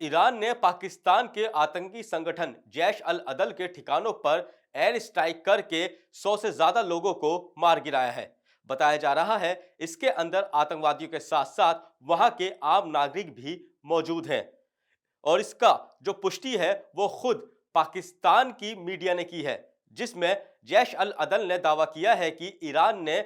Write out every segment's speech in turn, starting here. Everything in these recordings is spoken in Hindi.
ईरान ने पाकिस्तान के आतंकी संगठन जैश अल अदल के ठिकानों पर एयर स्ट्राइक करके 100 से ज्यादा लोगों को मार गिराया है। बताया जा रहा है इसके अंदर आतंकवादियों के साथ साथ वहां के आम नागरिक भी मौजूद हैं और इसका जो पुष्टि है वो खुद पाकिस्तान की मीडिया ने की है, जिसमें जैश अल अदल ने दावा किया है कि ईरान ने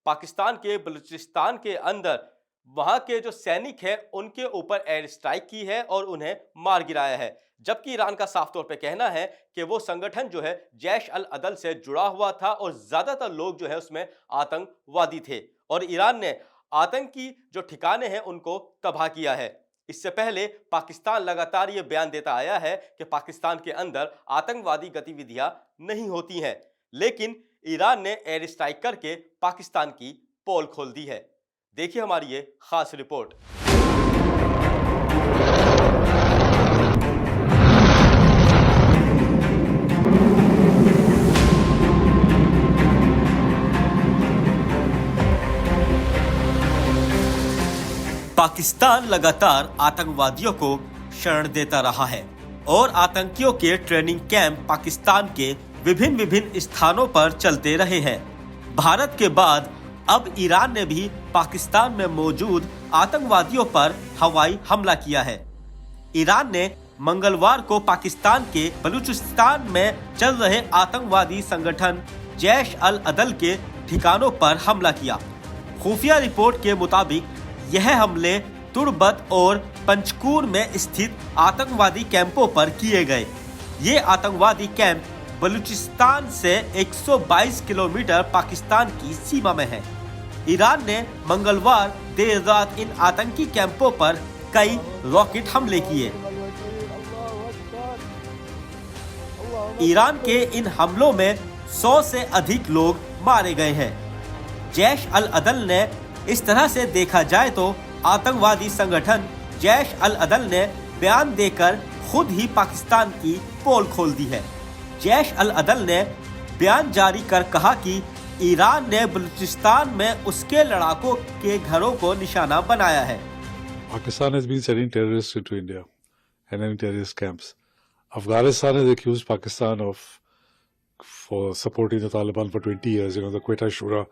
पाकिस्तान के बलूचिस्तान के अंदर वहां के जो सैनिक हैं उनके ऊपर एयर स्ट्राइक की है और उन्हें मार गिराया है। जबकि ईरान का साफ तौर पे कहना है कि वो संगठन जो है जैश अल अदल से जुड़ा हुआ था और ज्यादातर लोग जो है उसमें आतंकवादी थे और ईरान ने आतंकी जो ठिकाने हैं उनको तबाह किया है। इससे पहले पाकिस्तान लगातार ये बयान देता आया है कि पाकिस्तान के अंदर आतंकवादी गतिविधियां नहीं होती हैं, लेकिन ईरान ने एयर स्ट्राइक करके पाकिस्तान की पोल खोल दी है। देखिए हमारी ये खास रिपोर्ट। पाकिस्तान लगातार आतंकवादियों को शरण देता रहा है और आतंकियों के ट्रेनिंग कैंप पाकिस्तान के विभिन्न स्थानों पर चलते रहे हैं। भारत के बाद अब ईरान ने भी पाकिस्तान में मौजूद आतंकवादियों पर हवाई हमला किया है। ईरान ने मंगलवार को पाकिस्तान के बलूचिस्तान में चल रहे आतंकवादी संगठन जैश अल अदल के ठिकानों पर हमला किया। खुफिया रिपोर्ट के मुताबिक यह हमले तुर्बत और पंचकूर में स्थित आतंकवादी कैंपों पर किए गए। ये आतंकवादी कैंप बलूचिस्तान से 122 किलोमीटर पाकिस्तान की सीमा में है। ईरान ने मंगलवार देर रात इन आतंकी कैंपों पर कई रॉकेट हमले किए। ईरान के इन हमलों में 100 से अधिक लोग मारे गए हैं। जैश अल अदल ने इस तरह से देखा जाए तो आतंकवादी संगठन जैश अल अदल ने बयान देकर खुद ही पाकिस्तान की पोल खोल दी है। जैश अल अदल ने बयान जारी कर कहा कि ईरान ने बलूचिस्तान में उसके लड़ाकों के घरों को निशाना बनाया है। Pakistan has been sending terrorists into India and having terrorist camps. Afghanistan has accused Pakistan for supporting the Taliban for 20 years. The Quetta Shura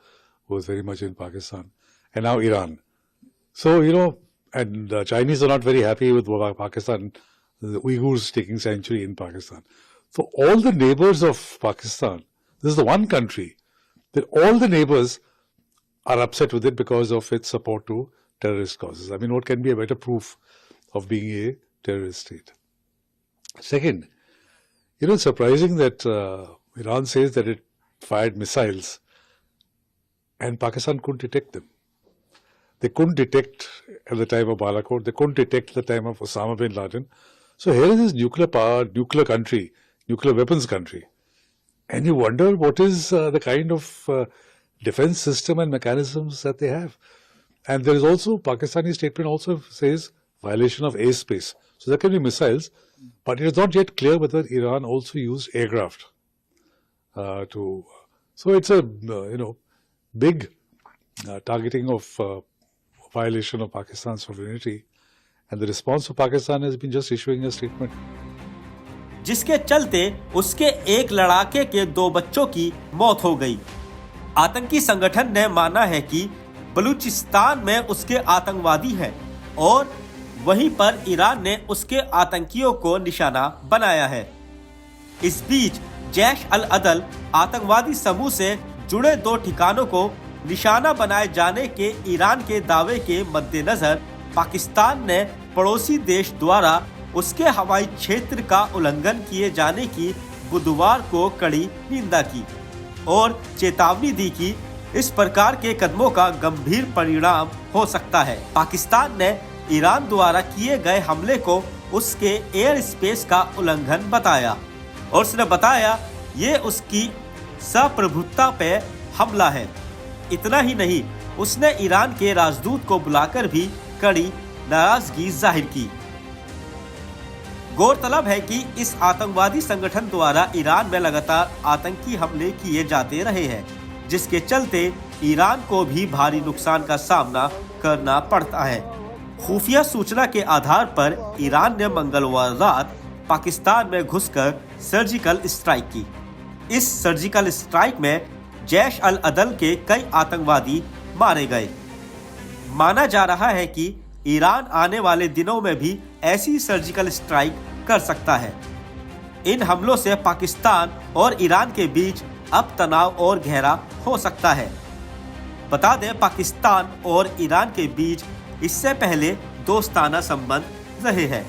was very much in Pakistan. And now Iran. So, and the Chinese are not very happy with Pakistan, the Uyghurs taking sanctuary in Pakistan. So all the neighbors of Pakistan, this is the one country that all the neighbors are upset with it because of its support to terrorist causes. I mean, what can be a better proof of being a terrorist state? Second, it's surprising that Iran says that it fired missiles and Pakistan couldn't detect them. They couldn't detect at the time of Balakot. They couldn't detect at the time of Osama bin Laden. So here is this nuclear power, nuclear country, nuclear weapons country. And you wonder what is the kind of defense system and mechanisms that they have. And there is also, Pakistani statement also says violation of airspace. So there can be missiles, but it is not yet clear whether Iran also used aircraft So it's a, big targeting of violation of Pakistan's sovereignty. And the response of Pakistan has been just issuing a statement. जिसके चलते उसके एक लड़ाके के 2 बच्चों की मौत हो गई। आतंकी संगठन ने माना है कि बलूचिस्तान में उसके आतंकवादी हैं और वहीं पर ईरान ने उसके आतंकियों को निशाना बनाया है। इस बीच जैश अल अदल आतंकवादी समूह से जुड़े 2 ठिकानों को निशाना बनाए जाने के ईरान के दावे के मद्देनजर पाकिस्तान ने पड़ोसी देश द्वारा उसके हवाई क्षेत्र का उल्लंघन किए जाने की बुधवार को कड़ी निंदा की और चेतावनी दी कि इस प्रकार के कदमों का गंभीर परिणाम हो सकता है। पाकिस्तान ने ईरान द्वारा किए गए हमले को उसके एयर स्पेस का उल्लंघन बताया और उसने बताया ये उसकी संप्रभुता पे हमला है। इतना ही नहीं, उसने ईरान के राजदूत को बुलाकर भी कड़ी नाराजगी जाहिर की। गौरतलब है कि इस आतंकवादी संगठन द्वारा ईरान में लगातार आतंकी हमले किए जाते रहे हैं, जिसके चलते ईरान को भी भारी नुकसान का सामना करना पड़ता है। खुफिया सूचना के आधार पर ईरान ने मंगलवार रात पाकिस्तान में घुसकर सर्जिकल स्ट्राइक की। इस सर्जिकल स्ट्राइक में जैश अल अदल के कई आतंकवादी मारे गए। माना जा रहा है कि ईरान आने वाले दिनों में भी ऐसी सर्जिकल स्ट्राइक कर सकता है। इन हमलों से पाकिस्तान और ईरान के बीच अब तनाव और गहरा हो सकता है। बता दें, पाकिस्तान और ईरान के बीच इससे पहले दोस्ताना संबंध रहे हैं।